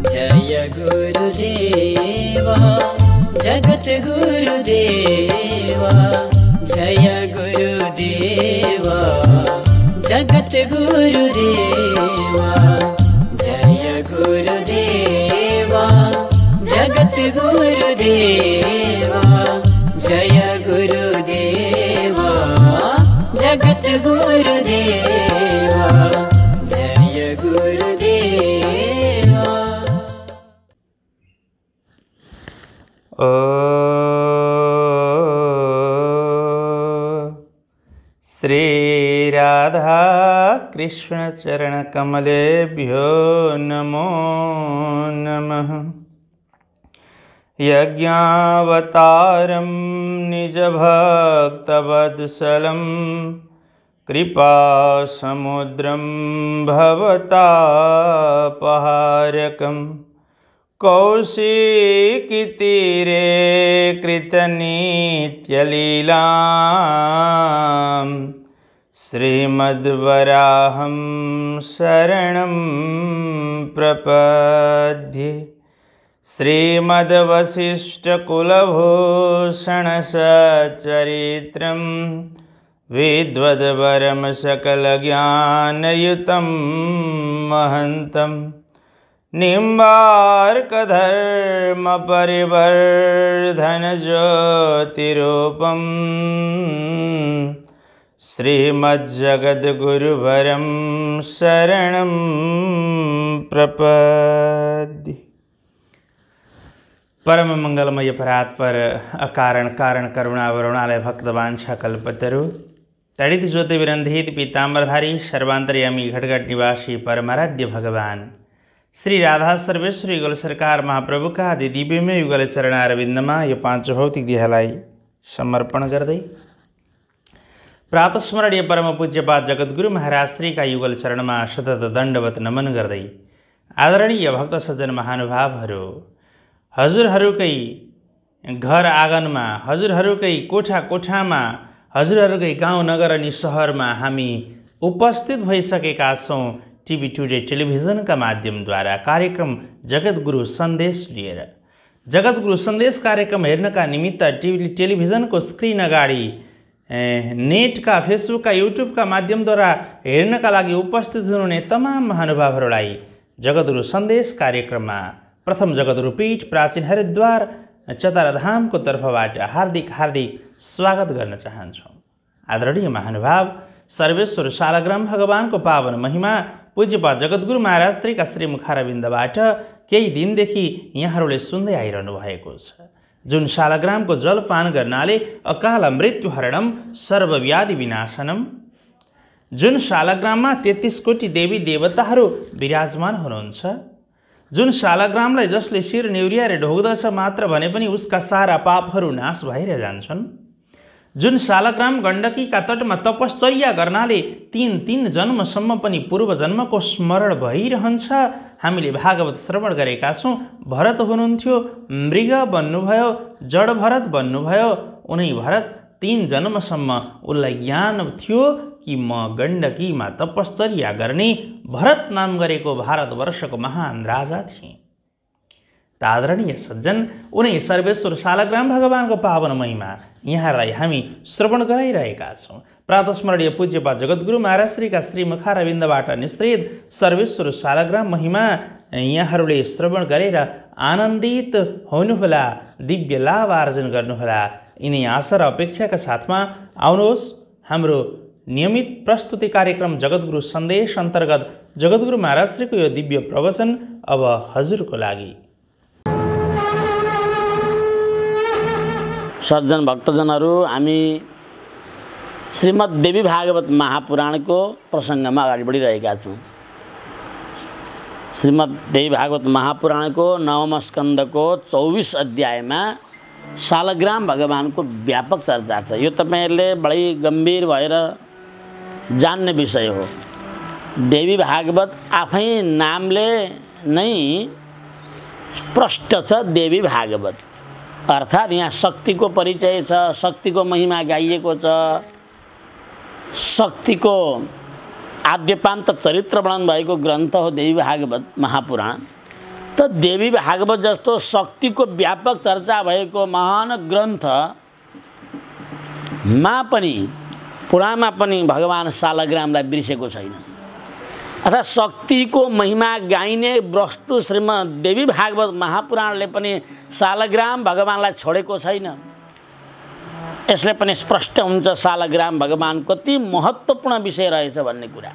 जय गुरुदेवा जगत गुरुदेवा, जय गुरुदेवा जगत गुरुदेवा, जय गुरुदेवा जगत गुरुदेवा, जय गुरुदेवा जगत गुरुदेवा, जय गुरुदेवा। ओ श्री राधा कृष्ण चरण कमलेभ्यो नमो नमः। यज्ञावतारं निजभक्तवत्सलं कृपासमुद्रं भवतापहारकं कौशिकीतीरे कृतनित्यलीलां श्रीमद्वराहं शरणं प्रपद्ये। श्रीमद्वसिष्ठकुलभूषणसच्चरित्रं विद्वद्वरं सकलज्ञानयुतं महन्तं निम्बार्कधर्मपरिवर्धनज्योतिरूपं श्रीमज्जगद्गुरुवरं शरणं प्रपद्ये। परम मंगलमय परात्पर अकारण कारण करुणावरुणालय भक्तवांछा कल्पतरु तड़ित ज्योति विरंधित पीताम्बरधारी सर्वांतर्यामी घटघट निवासी परमाराध्य भगवान श्री राधा सर्वेश्वरी युगल सरकार महाप्रभु का आदि दिव्यमय युगल चरणारविंदमा यो पांच भौतिक देहलाई समर्पण गर्दै प्रातस्मरणीय परम पूज्यपाद जगद्गुरु महाराज श्री का युगल चरणमा सतत दण्डवत नमन गर्दै आदरणीय भक्त सज्जन महानुभावहरू, हजुरहरूकै घर आँगनमा, हजुरहरूकै कोठा कोठामा, हजुरहरूकै गाउँ नगर अनि सहरमा हामी उपस्थित भइसकेका छौँ टिभी टुडे टेलिभिजनका माध्यमद्वारा कार्यक्रम जगद्गुरु सन्देश लिएर। जगद्गुरु सन्देश कार्यक्रम हेर्नका निमित्त टेलिभिजनको स्क्रिन अगाडि नेटका, फेसबुकका, युट्युबका माध्यमद्वारा हेर्नका लागि उपस्थित हुनुहुने तमाम महानुभावहरूलाई जगद्गुरु सन्देश कार्यक्रममा प्रथम जगद्गुरु पीठ प्राचीन हरिद्वार चताराधामको तर्फबाट हार्दिक हार्दिक स्वागत गर्न चाहन्छौँ। आदरणीय महानुभाव, सर्वेश्वर शालग्राम भगवानको पावन महिमा पूज्यपाद जगद्गुरु महाराज श्रीका श्रीमुखारविन्दबाट केही दिनदेखि यहाँहरूले सुन्दै आइरहनु भएको छ। जुन शालग्रामको जल पान गर्नाले अकाल मृत्युहरणम सर्वव्याधि विनाशनम, जुन शालग्राममा 33 कोटी देवी देवताहरू विराजमान हुनुहुन्छ, जुन शालग्रामलाई जसले शिर नेउरियाएर ढोग्दछ मात्र भने पनि उसका सारा पापहरू नाश भएर जान्छन्, जुन शालग्राम गण्डकीका तटमा तपश्चर्या गर्नाले 3 जन्मसम्म पनि पूर्व जन्मको स्मरण भइरहन्छ। हामीले भागवत श्रवण गरेका छौँ। भरत हुनुहुन्थ्यो, मृग बन्नुभयो, जड भरत बन्नुभयो। उनै भरत 3 जन्मसम्म उसलाई ज्ञान थियो कि म गण्डकीमा तपश्चर्या गर्ने भरत नाम गरेको भारतवर्षको महान राजा थिएँ। आदरणीय सज्जन, उनै सर्वेश्वर शालग्राम भगवानको पावन महिमा यहाँलाई हामी श्रवण गराइरहेका छौँ। प्रातस्मरणीय पूज्यपाद जगद्गुरु महाराज श्रीका श्रीमुखारविन्दबाट निश्रित सर्वेश्वर शालग्राम महिमा यहाँहरूले श्रवण गरेर आनन्दित हुनुहोला, दिव्य लाभ आर्जन गर्नुहोला। यिनै आशा र अपेक्षाका साथमा आउनुहोस् हाम्रो नियमित प्रस्तुति कार्यक्रम जगद्गुरु सन्देश अन्तर्गत जगद्गुरु महाराज श्रीको यो दिव्य प्रवचन अब हजुरको लागि। सज्जन भक्तजनहरू, हामी श्रीमद् देवी भागवत महापुराणको प्रसङ्गमा अगाडि बढिरहेका छौँ। श्रीमद् देवी भागवत महापुराणको 9औं स्कन्धको 24 अध्यायमा शालग्राम भगवानको व्यापक चर्चा छ। यो तपाईहरुले बढी गम्भीर भएर जान्ने विषय हो। देवी भागवत आफै नामले नै स्पष्ट छ। देवी भागवत अर्थात् यहाँ शक्तिको परिचय छ, शक्तिको महिमा गाइएको छ, शक्तिको आद्यपान्त चरित्र वर्णन भएको ग्रन्थ हो देवी भागवत महापुराण। त देवी भागवत जस्तो शक्तिको व्यापक चर्चा भएको महान ग्रन्थमा पनि पुराणमा पनि भगवान सालग्रामलाई बिर्सेको छैन। अर्थात् शक्तिको महिमा गाइने वस्तु श्रीमद् देवी भागवत महापुराणले पनि सालग्राम भगवानलाई छोडेको छैन। यसले पनि स्पष्ट हुन्छ सालग्राम भगवान कति महत्त्वपूर्ण विषय रहेछ भन्ने कुरा।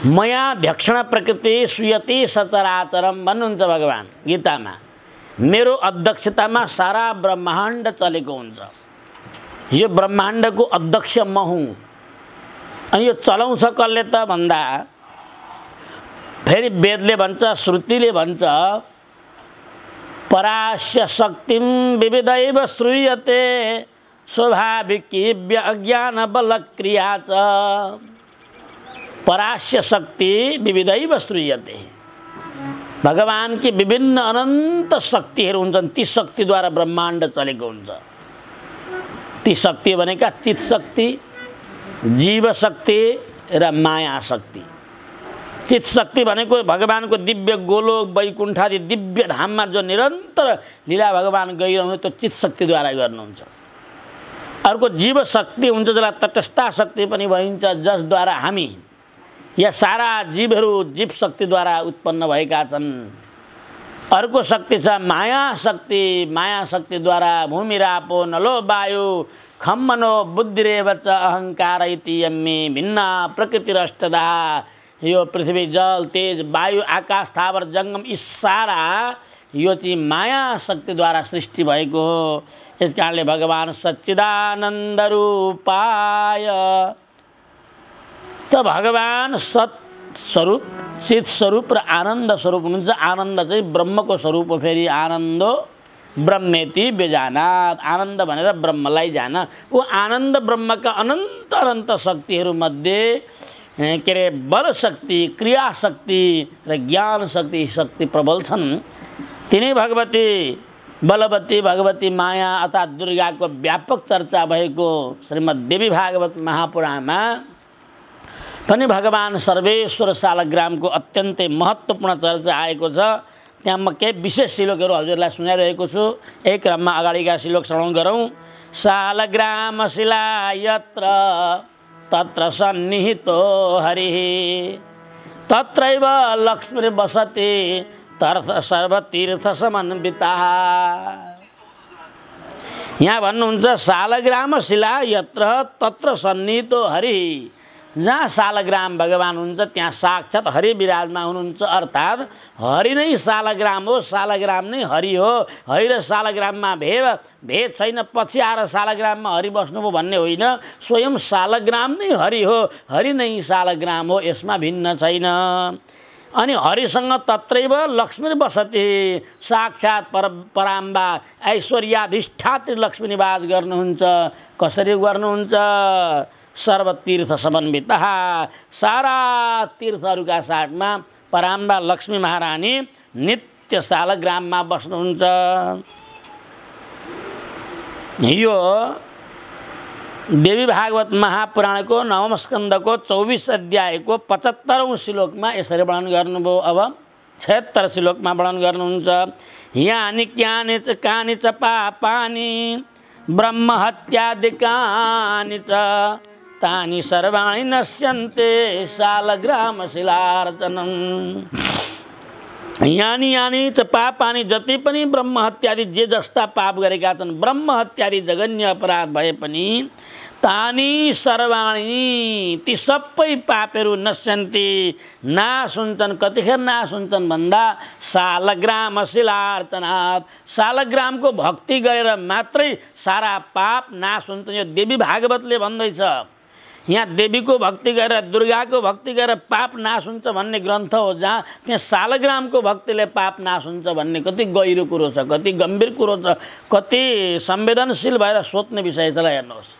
मया भक्षण प्रकृति सुयति सचराचरम भन्नुहुन्छ भगवान गीतामा। मेरो अध्यक्षतामा सारा ब्रह्माण्ड चलेको हुन्छ। यो ब्रह्माण्डको अध्यक्ष म हुँ। अनि यो चलाउँछ कसले त भन्दा फेरि वेदले भन्छ, श्रुतिले भन्छ, परास्य शक्तिम विविधैव श्रूयते स्वाभाविकी अज्ञान बल क्रिया च। परास्य शक्ति विविधैव श्रूयते। भगवान की विभिन्न अनंत शक्तिहरू हुन्छन्। ती शक्तिद्वारा ब्रह्माण्ड चलेको हुन्छ। ती शक्ति भनेका चित शक्ति, जीव शक्ति र माया शक्ति। चित शक्ति भनेको भगवानको दिव्य गोलोक वैकुण्ठादि दिव्य धाममा जो निरन्तर लीला भगवान गइरहनु त्यो चित शक्तिद्वारा गर्नुहुन्छ। अर्को जीव शक्ति हुन्छ जसलाई तटस्था शक्ति पनि भनिन्छ, जसद्वारा हामी या सारा जीवहरू जीव शक्तिद्वारा उत्पन्न भएका छन्। अर्को शक्ति छ माया शक्ति। माया शक्तिद्वारा भूमिरापो नलो वायु खम मनो बुद्धिरेव च अहंकार इति यम्मे भिन्ना प्रकृतिरष्टदा। यो पृथ्वी जल तेज वायु आकाश स्थावर जंगम यी सारा यो चाहिँ माया शक्तिद्वारा सृष्टि भएको हो। यस कारणले भगवान सच्चिदानन्द रूपाय त भगवान सत स्वरूप चित स्वरूप र आनन्द स्वरूप हुनुहुन्छ। आनन्द चाहिँ ब्रह्मको स्वरूप हो। फेरि आनन्दो ब्रह्मेति बेजानात। आनन्द भनेर ब्रह्मलाई जान। वो आनन्द ब्रह्मका अनन्त अनन्त शक्तिहरू मध्ये के अरे बल शक्ति, क्रिया शक्ति र ज्ञान शक्ति शक्ति प्रबल छन्। तिनै भगवती बलवती भगवती माया अर्थात् दुर्गाको व्यापक चर्चा भएको श्रीमद् देवी भागवत महापुराणमा पनि भगवान सर्वेश्वर सालग्रामको अत्यन्तै महत्त्वपूर्ण चर्चा आएको छ। त्यहाँ म केही विशेष श्लोकहरू हजुरलाई सुनाइरहेको छु। एक क्रममा अगाडिका श्लोक श्रवण गरौँ। सालग्राम शिला यत्र तत्र सन्निहितो हरिः तत्रैव लक्ष्मी बसति तर्थ सर्वतीर्थ समन्विता। यहाँ भन्नुहुन्छ सालग्राम शिला यत्र तत्र सन्निहितो हरि। जहाँ सालग्राम भगवान हुन्छ त्यहाँ साक्षात हरि विराजमान हुनुहुन्छ। अर्थात् हरि नै सालग्राम हो, सालग्राम नै हरि हो। हरि र सालग्राममा भेद छैन। पछि आएर सालग्राममा हरि बस्नुभयो भन्ने होइन। स्वयं सालग्राम नै हरि हो, हरि नै सालग्राम हो, यसमा भिन्न छैन। अनि हरिसँग तत्रैव लक्ष्मी बसति। साक्षात पराम्बा ऐश्वर्याधिष्ठात्री लक्ष्मी निवास गर्नुहुन्छ। कसरी गर्नुहुन्छ? सर्वतीर्थ समन्विता। सारा तीर्थहरूका साथमा पराम्बा लक्ष्मी महारानी नित्य सालग्राममा बस्नुहुन्छ। यो देवी भागवत महापुराणको नवम स्कन्धको 24 अध्यायको 75औं श्लोकमा यसरी वर्णन गर्नुभयो। अब 76 श्लोकमा वर्णन गर्नुहुन्छ। यानि क्यानि च कानि च पापानि ब्रह्म हत्यादिकानि च तानि सर्वाणि नश्यन्ते सालग्राम शिलार्चनम। यानी यानी च पापानि जति पनि ब्रह्म हत्यादि जे जस्ता पाप गरेका छन्, ब्रह्म हत्यादि जघन्य अपराध भए पनि तानि सर्वाणि ती सबै पापहरू नश्यन्ति नाश हुन्छन्। कतिखेर नाश हुन्छन् भन्दा सालग्राम शिलार्चनात्। सालग्रामको भक्ति गरेर मात्रै सारा पाप नाश हुन्छन्। यो देवी भागवतले भन्दैछ। यहाँ देवीको भक्ति गरेर दुर्गाको भक्ति गरेर पाप नाश हुन्छ भन्ने ग्रन्थ हो। जहाँ त्यहाँ सालग्रामको भक्तिले पाप नाश हुन्छ भन्ने कति गहिरो कुरो छ, कति गम्भीर कुरो छ, कति संवेदनशील भएर सोध्ने विषय छ। हेर्नुहोस्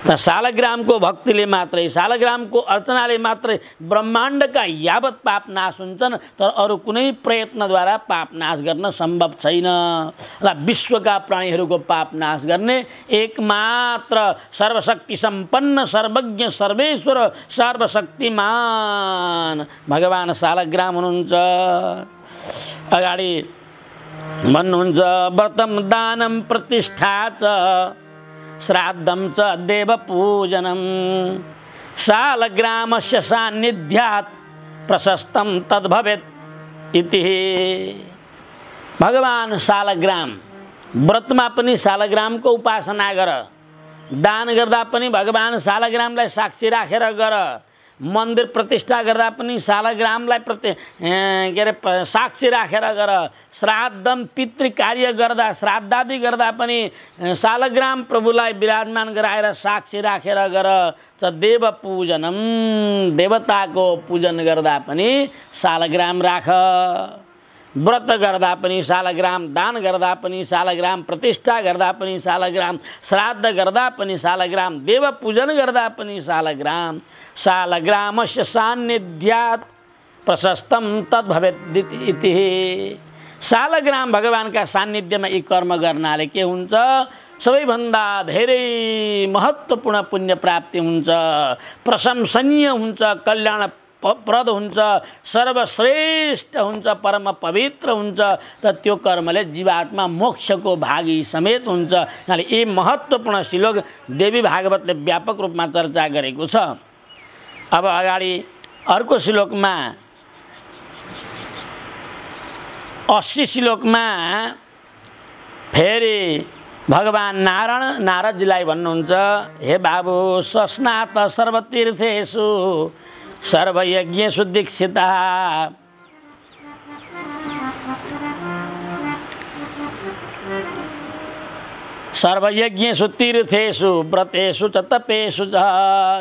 त सालग्रामको भक्तिले मात्रै, सालग्रामको अर्चनाले मात्रै ब्रह्माण्डका यावत पाप नाश हुन्छन्। तर अरू कुनै प्रयत्नद्वारा पाप नाश गर्न सम्भव छैन। र विश्वका प्राणीहरूको पाप नाश गर्ने एकमात्र सर्वशक्ति सम्पन्न सर्वज्ञ सर्वेश्वर सर्वशक्तिमान भगवान सालग्राम हुनुहुन्छ। अगाडि भन्नुहुन्छ व्रतम दानम प्रतिष्ठा च श्राद्धम च देवपूजनम शालग्रामस्य सान्निध्यात् प्रशस्तम तद्भवेत् इति। भगवान शालग्राम व्रतमा पनि शालग्रामको उपासना गर, दान गर्दा पनि भगवान शालग्रामलाई साक्षी राखेर गर, मन्दिर प्रतिष्ठा गर्दा पनि शालग्रामलाई के अरे साक्षी राखेर गर, श्राद्धम पितृ कार्य गर्दा श्राद्धादि गर्दा पनि शालग्राम प्रभुलाई विराजमान गराएर साक्षी राखेर गर। त देव पूजनम देवताको पूजन गर्दा पनि शालग्राम राख, व्रत गर्दा पनि शालग्राम, दान गर्दा पनि शालग्राम, प्रतिष्ठा गर्दा पनि शालग्राम, श्राद्ध गर्दा पनि शालग्राम, देव पूजन गर्दा पनि शालग्राम। शालग्रामस्य सान्निध्यात् प्रशस्तम तद्भवेत् इति। शालग्राम भगवानका सान्निध्यमा यी कर्म गर्नाले के हुन्छ? सबैभन्दा धेरै महत्त्वपूर्ण पुण्य प्राप्ति हुन्छ, प्रशंसनीय हुन्छ, कल्याण प्रद हुन्छ, सर्वश्रेष्ठ हुन्छ, परम पवित्र हुन्छ। त त्यो कर्मले जीवात्मा मोक्षको भागी समेत हुन्छ। यी महत्त्वपूर्ण श्लोक देवी भागवतले व्यापक रूपमा चर्चा गरेको छ। अब अगाडि अर्को श्लोकमा 80 श्लोकमा फेरि भगवान नारदजीलाई भन्नुहुन्छ, हे बाबु स्नात सर्वतीर्थेषु सर्वयज्ञेषु दीक्षितः सर्वयज्ञेषु तीर्थेषु व्रतेषु च तपेषु च।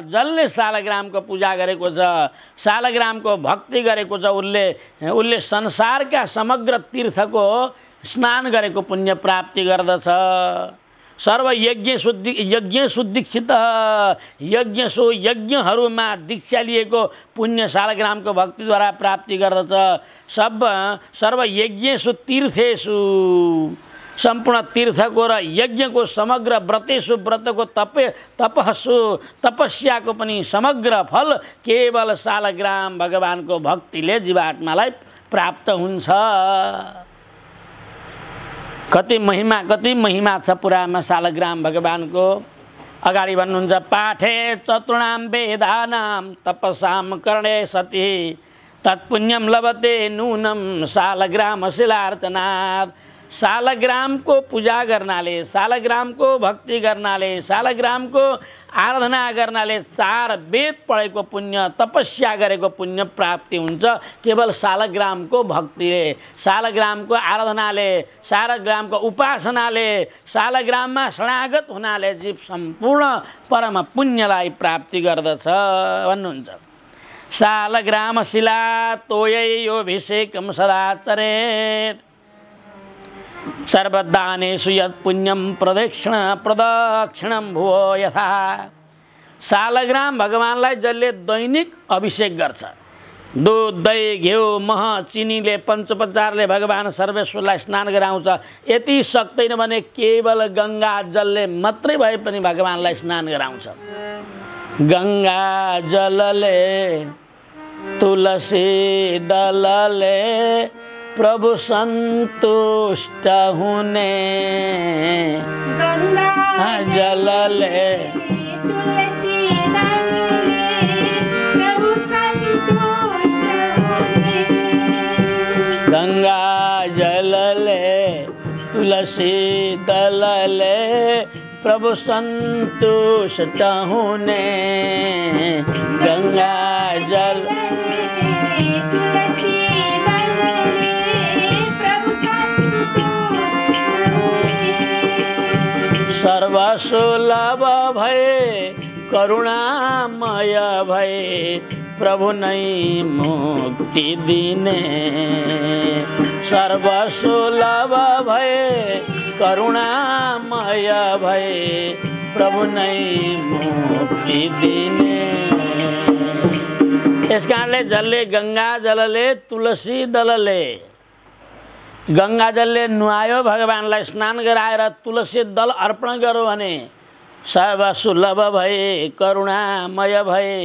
जसले शालग्रामको पूजा गरेको छ, शालग्रामको भक्ति गरेको छ, उसले संसारका समग्र तीर्थको स्नान गरेको पुण्य प्राप्ति गर्दछ। सर्वयज्ञेषु दीक्षित, यज्ञहरूमा दीक्षा लिएको पुण्य शालग्रामको भक्तिद्वारा प्राप्ति गर्दछ। सर्वयज्ञेषु तीर्थेषु, सम्पूर्ण तीर्थको र यज्ञको समग्र, व्रतेषु व्रतको, तपस्सु तपस्याको पनि समग्र फल केवल शालग्राम भगवानको भक्तिले जीवात्मालाई प्राप्त हुन्छ। कति महिमा छ पुराणमा शालग्राम भगवानको। अगाडि भन्नुहुन्छ, पाठे चतुर्णाम वेदानां तपसाम करणे सति तत्पुण्यम लभते नूनम शालग्राम शिलार्चनात्। शालग्रामको पूजा गर्नाले, शालग्रामको भक्ति गर्नाले, शालग्रामको आराधना गर्नाले 4 वेद पढेको पुण्य, तपस्या गरेको पुण्य प्राप्ति हुन्छ। केवल शालग्रामको भक्तिले, शालग्रामको आराधनाले, शालग्रामको उपासनाले, शालग्राममा शरणागत हुनाले जीव सम्पूर्ण परम पुण्यलाई प्राप्ति गर्दछ भन्नुहुन्छ। शालग्राम शिला तोययोभिषेकं सदाचरेत् सर्वदानेषु यत् पुण्यम प्रदक्षिणं भुवो यथा। शालग्राम भगवानलाई जसले दैनिक अभिषेक गर्छ, दूध, दही, घिउ, मह, चिनीले, पञ्चोपचारले भगवान सर्वेश्वरलाई स्नान गराउँछ। यति सक्दैन भने केवल गङ्गा जलले मात्रै भए पनि भगवानलाई स्नान गराउँछ। गङ्गा जलले, तुलसी दलले प्रभु संतुष्ट हुने, गंगा जलले तुलसी दलले प्रभु संतुष्ट हुने। गंगा जलले तुलसी दलले प्रभु संतुष्ट होने। गंगा जल सर्वसुलभ भय करुणामय भय प्रभु नहीं मुक्ति दिने। सर्वसुलभ भय करुणामय भय प्रभु नहीं मुक्ति दिने। यस कारणले जलले गंगा जलले तुलसी दलले, गंगा जलले नुहायो भगवानलाई स्नान गराएर तुलसी दल अर्पण गर्यो भने सर्वसुलभ भए करुणामय भए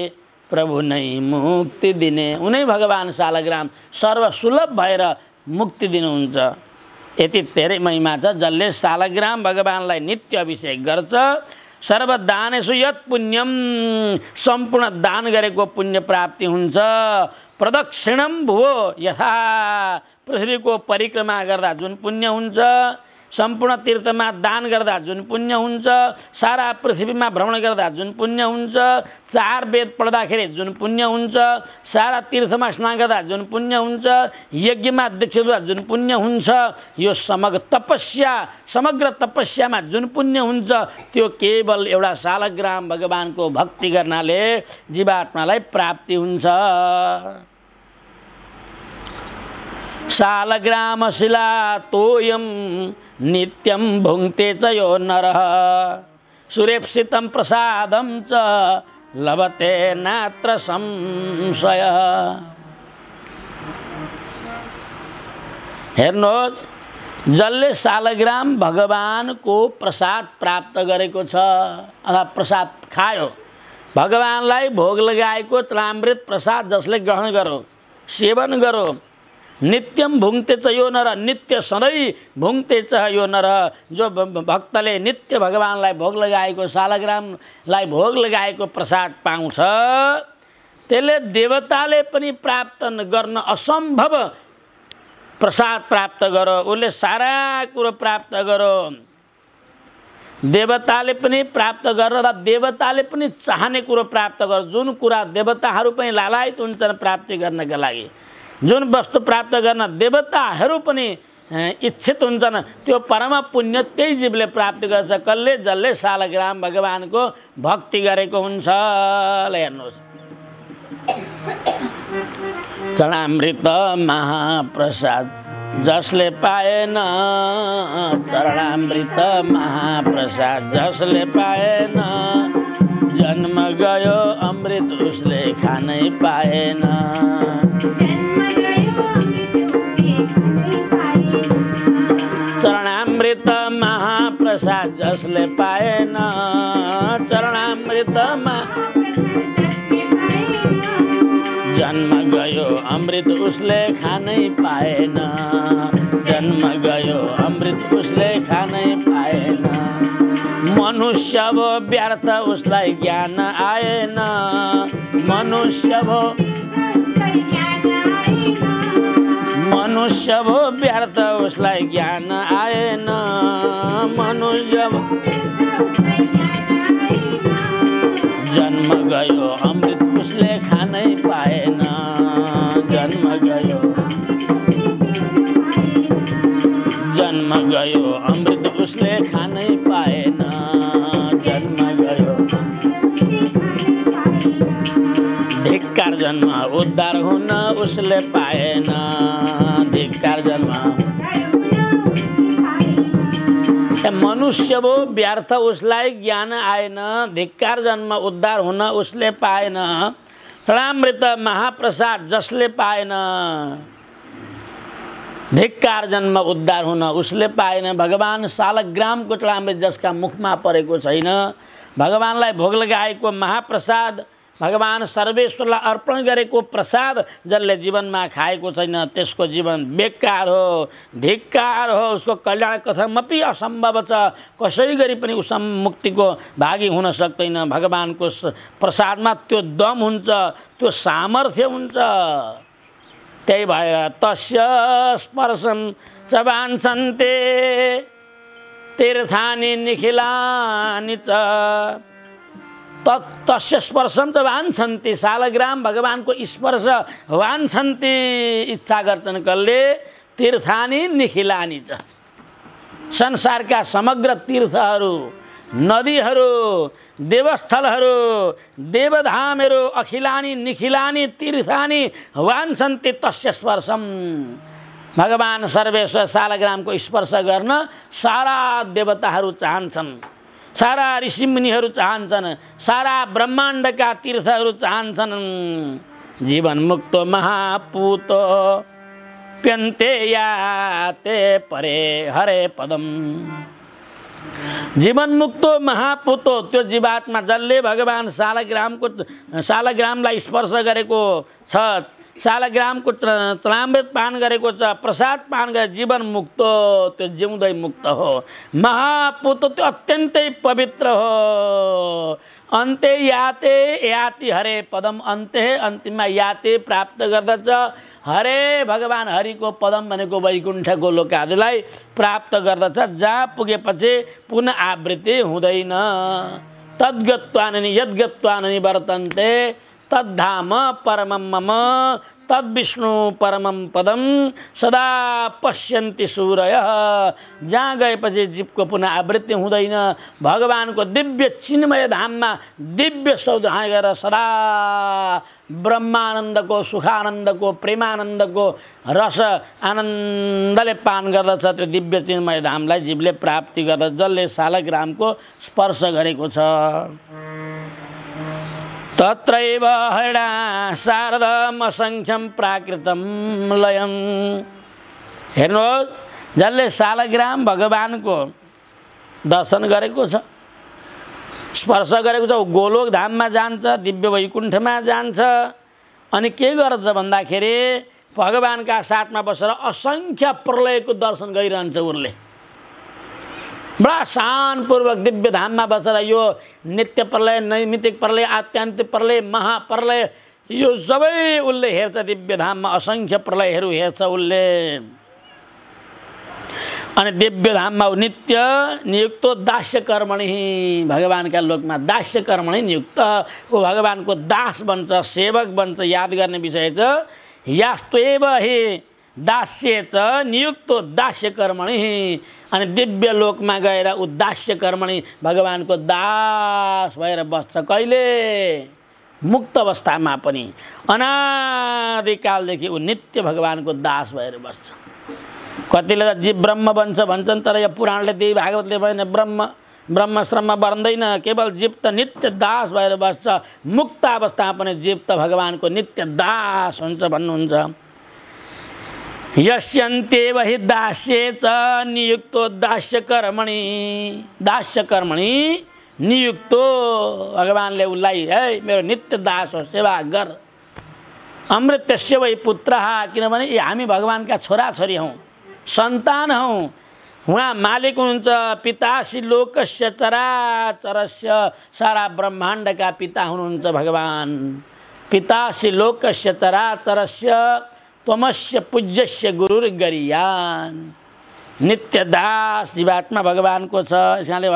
प्रभु नै मुक्ति दिने। उनै भगवान शालग्राम सर्वसुलभ भएर मुक्ति दिनुहुन्छ। यति धेरै महिमा छ। जसले सालग्राम भगवानलाई नित्य अभिषेक गर्छ, सर्वदानेषु यत् पुण्यम, सम्पूर्ण दान गरेको पुण्य प्राप्ति हुन्छ। प्रदक्षिणम भुवो यथा, पृथ्वीको परिक्रमा गर्दा जुन पुण्य हुन्छ, सम्पूर्ण तीर्थमा दान गर्दा जुन पुण्य हुन्छ, सारा पृथ्वीमा भ्रमण गर्दा जुन पुण्य हुन्छ, 4 वेद पढ्दाखेरि जुन पुण्य हुन्छ, सारा तीर्थमा स्नान गर्दा जुन पुण्य हुन्छ, यज्ञमा दीक्षित हुँदा जुन पुण्य हुन्छ, यो समग्र तपस्यामा जुन पुण्य हुन्छ, त्यो केवल एउटा सालग्राम भगवानको भक्ति गर्नाले जीवात्मालाई प्राप्ति हुन्छ। सालग्रामशिला तोयम नित्यं भुङ्क्ते च यो नरः, सुरेप्सितं प्रसादं च लभते नात्र संशय। हेर्नुहोस्, जसले सालग्राम भगवानको प्रसाद प्राप्त गरेको छ अथवा प्रसाद खायो, भगवानलाई भोग लगाएको तलामृत प्रसाद जसले ग्रहण गरो, सेवन गरो, नित्यम भुङ्क्ते च यो नर, नित्य सधैँ भुङ्क्ते च यो नर, जो भक्तले नित्य भगवानलाई भोग लगाएको, सालग्रामलाई भोग लगाएको प्रसाद पाउँछ, त्यसले देवताले पनि प्राप्त गर्न असम्भव प्रसाद प्राप्त गरो, उसले सारा कुरो प्राप्त गरो। देवताले पनि प्राप्त गरेर र देवताले पनि चाहने कुरो प्राप्त गरो। जुन कुरा देवताहरू पनि लालायित हुन्छन् प्राप्ति गर्नका लागि, जुन वस्तु प्राप्त गर्न देवताहरू पनि इच्छित हुन्छन्, त्यो परम पुण्य त्यही जीवले प्राप्ति गर्छ। कसले? जसले सालग्राम भगवानको भक्ति गरेको हुन्छ। हेर्नुहोस्, चरणामृत महाप्रसाद जसले पाएन, चरणामृत महाप्रसाद जसले पाएन, जन्म गयो अमृत उसले खानै पाएन। चरणामृत महाप्रसाद जसले पाएन, चरणामृत जन्म गयो अमृत उसले खानै पाएन, जन्म गयो अमृत उसले खानै पाएन। मनुष्य भो व्यर्थ उसलाई ज्ञान आएन, मनुष्य भो व्यर्थ उसलाई ज्ञान आएन, मनुष्य जन्म गयो अमृत उसले खानै पाएन, जन्म गयो अमृत उसले खानै पाएन, जन्म गयो। धिक्कार जन्म उद्धार हुन उसले पाएन, धिक्कार जन्म। मनुष्य भो व्यर्थ उसलाई ज्ञान आएन, धिक्कार जन्म उद्धार हुन उसले पाएन। चरणामृत महाप्रसाद जसले पाएन, धिक्कार जन्म उद्धार हुन उसले पाएन। भगवान सालग्रामको चरणामृत जसका मुखमा परेको छैन, भगवानलाई भोग लगाएको महाप्रसाद, भगवान सर्वेश्वरलाई अर्पण गरेको प्रसाद जसले जीवनमा खाएको छैन, त्यसको जीवन बेकार हो, धिक्कार हो, उसको कल्याण कथमपि असम्भव छ। कसै गरी पनि उस मुक्तिको भागी हुन सक्दैन। भगवानको प्रसादमा त्यो दम हुन्छ, त्यो सामर्थ्य हुन्छ। त्यही भएर तस्य स्पर्शम च वाञ्छन्ते तीर्थानि निखिलानि च, तस्य स्पर्शम च वाञ्छन्ति, सालग्राम भगवानको स्पर्श वाञ्छन्ति, इच्छा गर्छन्। कसले? तीर्थानि निखिलानि च, संसारका समग्र तीर्थहरू, नदीहरू, देवस्थलहरू, देवधामहरू, अखिलानि निखिलानि तीर्थानि वाञ्छन्ति तस्य स्पर्शम। भगवान सर्वेश्वर सालग्रामको स्पर्श गर्न सारा देवताहरू चाहन्छन्, सारा ऋषिमुनिहरू चाहन्छन्, सारा ब्रह्माण्डका तीर्थहरू चाहन्छन्। जीवन मुक्त महापूतो प्यन्ते याते परे हरे पदम। जीवन मुक्त महापूतो, त्यो जीवात्मा जसले भगवान सालग्रामलाई स्पर्श गरेको छ, शालग्रामको तलामृत पान गरेको छ, प्रसाद पान गरे जीवन मुक्त, त्यो जिउँदै मुक्त हो। महापुत त्यो अत्यन्तै पवित्र हो। अन्ते याते याति हरे पदम, अन्ते अन्तिममा याते प्राप्त गर्दछ हरे भगवान हरिको पदम भनेको वैकुण्ठको लोकादिलाई प्राप्त गर्दछ, जहाँ पुगेपछि पुनः आवृत्ति हुँदैन। तद्गत्वाननि यद्गत्वाननि वर्तन्ते तद्धाम परमं मम तद्विष्णु परमं पदम सदा पश्यन्ति सूरयः। जहाँ गएपछि जीवको पुनः आवृत्ति हुँदैन। भगवानको दिव्य चिन्मय धाममा दिव्य सौधाय गरेर सदा ब्रह्मानन्दको, सुखानन्दको, प्रेमानन्दको रस आनन्दले पान गर्दछ। त्यो दिव्य चिन्मय धामलाई जीवले प्राप्ति गर्दछ, जसले शालग्रामको स्पर्श गरेको छ। तत्रैव हरिणा शारदम असंख्यम प्राकृतम लयम। हेर्नुहोस्, जसले शालग्राम भगवानको दर्शन गरेको छ, स्पर्श गरेको छ, ऊ गोलोक धाममा जान्छ, दिव्य वैकुण्ठमा जान्छ। अनि के गर्छ भन्दाखेरि भगवानका साथमा बसेर असंख्य प्रलयको दर्शन गरिरहन्छ। उसले बडा शानपूर्वक दिव्य धाममा बसेर यो नित्य प्रलय, नैमित्तिक प्रलय, आत्यान्तिक प्रलय, महाप्रलय यो सबै उसले हेर्छ। दिव्य धाममा असंख्य प्रलयहरू हेर्छ उसले। अनि दिव्य धाममा नित्य नियुक्त दास्य कर्मणि, भगवानका लोकमा दास्य कर्मणि नियुक्त, ऊ भगवानको दास बन्छ, सेवक बन्छ। याद गर्ने विषय छ, यास्त्वेव हि दास्य च नियुक्तो दास्य कर्मणि। अनि दिव्य लोकमा गएर ऊ दास्य कर्मणि भगवानको दास भएर बस्छ। कहिले? मुक्त अवस्थामा पनि अनादिकालदेखि ऊ नित्य भगवानको दास भएर बस्छ। कतिले त जीव ब्रह्म बन्छ भन्छन्, तर यो पुराणले देवी भागवतले भएन, ब्रह्म श्रम बन्दैन, केवल जीव त नित्य दास भएर बस्छ। मुक्त अवस्थामा पनि जीव त भगवानको नित्य दास हुन्छ भन्नुहुन्छ। यस्यन्त्येव हि दास्ये च नियुक्तो दास्य कर्मणि, दास्य कर्मणि नियुक्तो, भगवानले उसलाई है मेरो नित्य दास हो, सेवा गर। अमृतस्य वै पुत्रः, किनभने हामी भगवानका छोराछोरी हौँ, सन्तान हौँ। उहाँ मालिक हुनुहुन्छ। पितासी लोकस्य चराचरस्य, सारा ब्रह्माण्डका पिता हुनुहुन्छ भगवान। पितासी लोकस्य चराचरस्य त्वमस्य पूज्यस्य गुरुर्गरीयान्। नित्य दास जीवात्मा भगवानको छ। यसले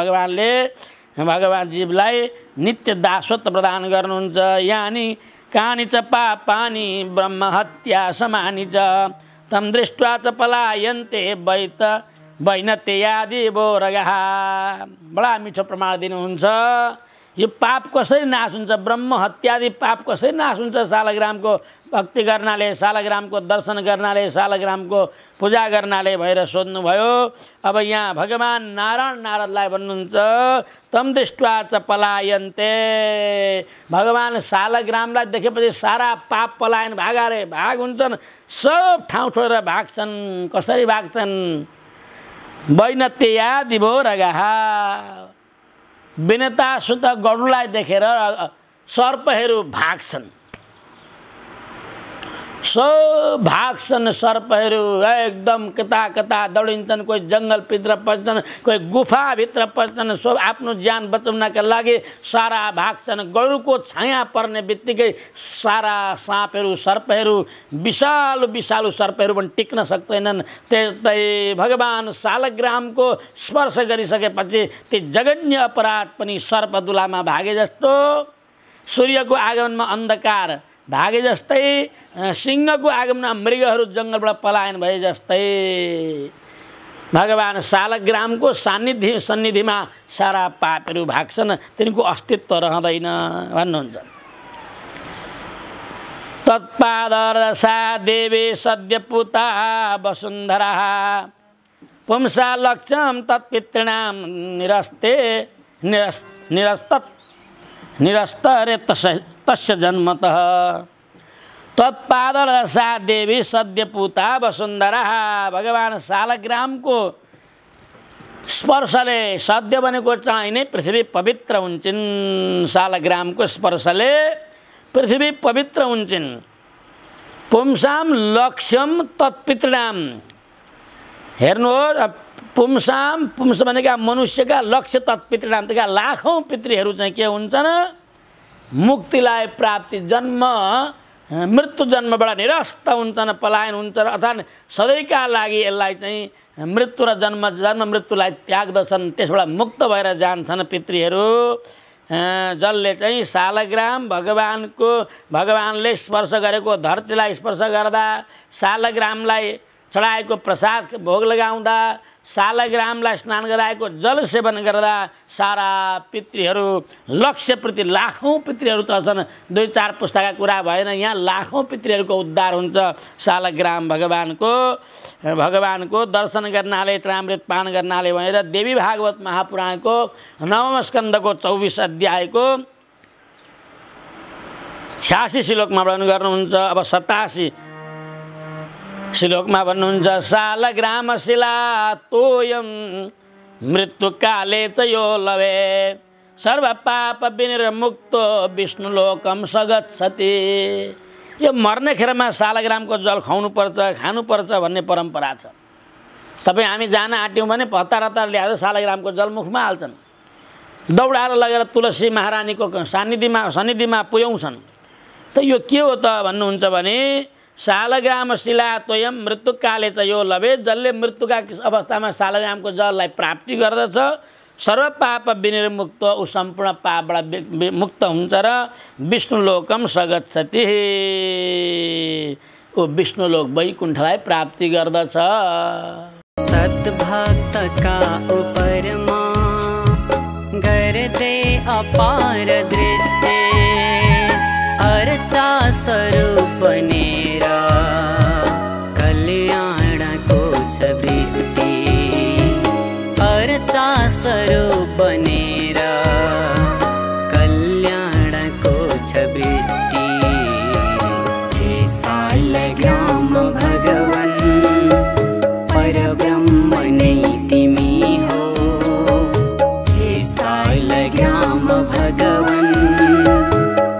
भगवान जीवलाई नित्य दासत्व प्रदान गर्नुहुन्छ। यानि कानि च पापानि ब्रह्महत्या समानि च तम दृष्ट्वा च पलायन्ते वैनते यादिवो रगः। बडा मिठो प्रमाण दिनुहुन्छ। यो पाप कसरी नाश हुन्छ, ब्रह्म हत्यादि पाप कसरी नाश हुन्छ? शालग्रामको भक्ति गर्नाले, शालग्रामको दर्शन गर्नाले, शालग्रामको पूजा गर्नाले भएर सोध्नुभयो। अब यहाँ भगवान नारदलाई भन्नुहुन्छ, तम दृष्ट्वा च पलायन्ते। भगवान शालग्रामलाई देखेपछि सारा पाप पलायन भागारे भाग हुन्छन्, सब ठाउँ छोडेर भाग्छन्। कसरी भाग्छन्? वैनत्या दिभो रगः। विनता सुत गरुडलाई देखेर सर्पहरू भाग्छन्, सब भाग्छन् सर्पहरू। एकदम कता कता दौडिन्छन्, कोही जङ्गलभित्र पस्छन्, कोही गुफाभित्र पस्छन्। सब आफ्नो ज्यान बचाउनका लागि सारा भाग्छन्। गरुडको छाया पर्ने बित्तिकै सारा साँपहरू, सर्पहरू, विशालु विशालु सर्पहरू पनि टिक्न सक्दैनन्। त्यस्तै भगवान शालग्रामको स्पर्श गरिसकेपछि ती जघन्य अपराध पनि सर्पदुलामा भागे जस्तो, सूर्यको आगमनमा अन्धकार भागे जस्तै, सिंहको आगमनमा मृगहरू जङ्गलबाट पलायन भए जस्तै भगवान शालग्रामको सन्निधिमा सारा पापहरू भाग्छन्, तिनको अस्तित्व रहँदैन भन्नुहुन्छ। तत्पादरसा देवी सद्यपुता वसुन्धरा पुंसा लक्ष्यम तत्पितॄणां निरस्तरे तस्य जन्मतः। तत्पादरसा देवी सद्यपुता वसुन्धरा। भगवान शालग्रामको स्पर्शले, सद्य भनेको चाहिँ नै पृथ्वी पवित्र हुन्छन्। शालग्रामको स्पर्शले पृथ्वी पवित्र हुन्छन्। पुंसाम लक्ष्यम तत्पितृणाम। हेर्नुहोस्, पुंसाम, पुंस भनेका मनुष्यका, लक्ष्य तत्पितृणाम, त्यहाँ लाखौँ पितृहरू चाहिँ के हुन्छन्, मुक्तिलाई प्राप्ति, जन्म मृत्यु जन्मबाट निरस्त हुन्छन्, पलायन हुन्छन्, अर्थात् सधैँका लागि यसलाई चाहिँ मृत्यु र जन्म मृत्युलाई त्याग्दछन्, त्यसबाट मुक्त भएर जान्छन् पितृहरू। जसले चाहिँ शालग्राम भगवानले स्पर्श गरेको धरतीलाई स्पर्श गर्दा, शालग्रामलाई चढाएको प्रसाद भोग लगाउँदा, शालग्रामलाई स्नान गराएको जल सेवन गर्दा सारा पितृहरू, लक्ष्यप्रति लाखौँ पितृहरू त छन्, 2-4 पुस्ताका कुरा भएन, यहाँ लाखौँ पितृहरूको उद्धार हुन्छ। शालग्राम भगवानको दर्शन गर्नाले, तृणामृत पान गर्नाले भनेर देवी भागवत महापुराणको 9औं स्कन्धको 24 अध्यायको 86 श्लोकमा वर्णन गर्नुहुन्छ। अब 87 श्लोकमा भन्नुहुन्छ, शालग्राम शिला तोयम मृत्युकाले च यो लवे सर्व पाप विनिर्मुक्तो विष्णुलोकम सगच्छति। यो मर्ने खेरमा शालग्रामको जल खुवाउनुपर्छ, खानुपर्छ भन्ने परम्परा छ। तपाईँ हामी जान आँट्यौँ भने हतार ल्याएर शालग्रामको जल मुखमा हाल्छन्, दौडाएर लगेर तुलसी महारानीको सन्निधिमा पुर्याउँछन्। त यो के हो त भन्नुहुन्छ भने, शालग्राम शिला तोयम मृत्युकाले च यो लभे, जसले मृत्युका अवस्थामा शालग्रामको जललाई प्राप्ति गर्दछ, सर्व पाप विनिर्मुक्त, ऊ सम्पूर्ण पापबाट मुक्त हुन्छ र विष्णुलोकम सगच्छति, ऊ विष्णुलोक वैकुण्ठलाई प्राप्ति गर्दछ। सद्भक्तका उपरमा गर्दे अपार दृष्टि, अर्चा स्वरूप बनेर कल्याणको छ वृष्टि, अर्चा स्वरूप बनेर कल्याणको छ वृष्टि। हे शालग्राम भगवन परब्रह्म नै तिमी हो, हे शालग्राम भगवन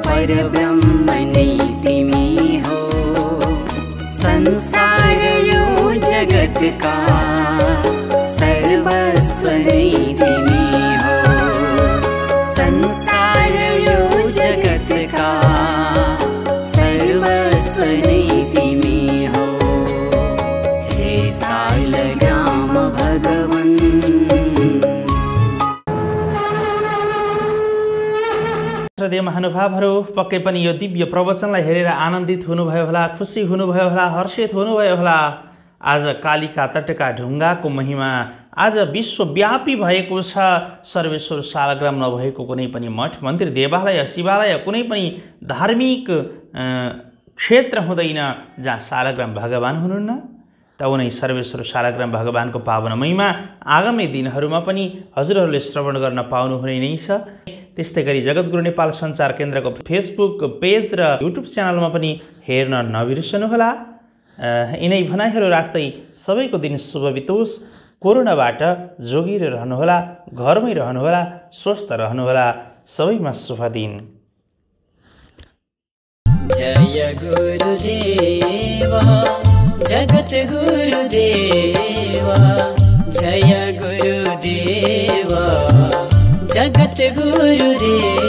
परब्रह्म नै तिमी हो। संसार यो जगत का सर्वस्व नै तिमी हो, संसार यो जगत का सर्वस्व नै तिमी हो, हे शालग्राम भगवन। श्रद्धेय महानुभावहरू, पक्कै पनि यो दिव्य प्रवचनलाई हेरेर आनन्दित हुनुभयो होला, खुसी हुनुभयो होला, हर्षित हुनुभयो होला। आज कालिका तटका ढुङ्गाको महिमा आज विश्वव्यापी भएको छ। सर्वेश्वर शालग्राम नभएको कुनै पनि मठ मन्दिर, देवालय, शिवालय, कुनै पनि धार्मिक क्षेत्र हुँदैन जहाँ शालग्राम भगवान हुनुहुन्न। त उनै सर्वेश्वर शालग्राम भगवानको पावन महिमा आगामी दिनहरूमा पनि हजुरहरूले श्रवण गर्न पाउनुहुने नै छ। त्यस्तै गरी जगद्गुरु नेपाल सञ्चार केन्द्रको फेसबुक पेज र युट्युब च्यानलमा पनि हेर्न नबिर्सनुहोला। यिनै भनाइहरू राख्दै सबैको दिन शुभ बितोस्। कोरोनाबाट जोगिएर रहनुहोला, घरमै रहनुहोला, स्वस्थ रहनुहोला। सबैमा शुभ दिन। जय गुरुदेवा जगत गुरुदेवा, जय गुरुदेवा जगत गुरुदेवा।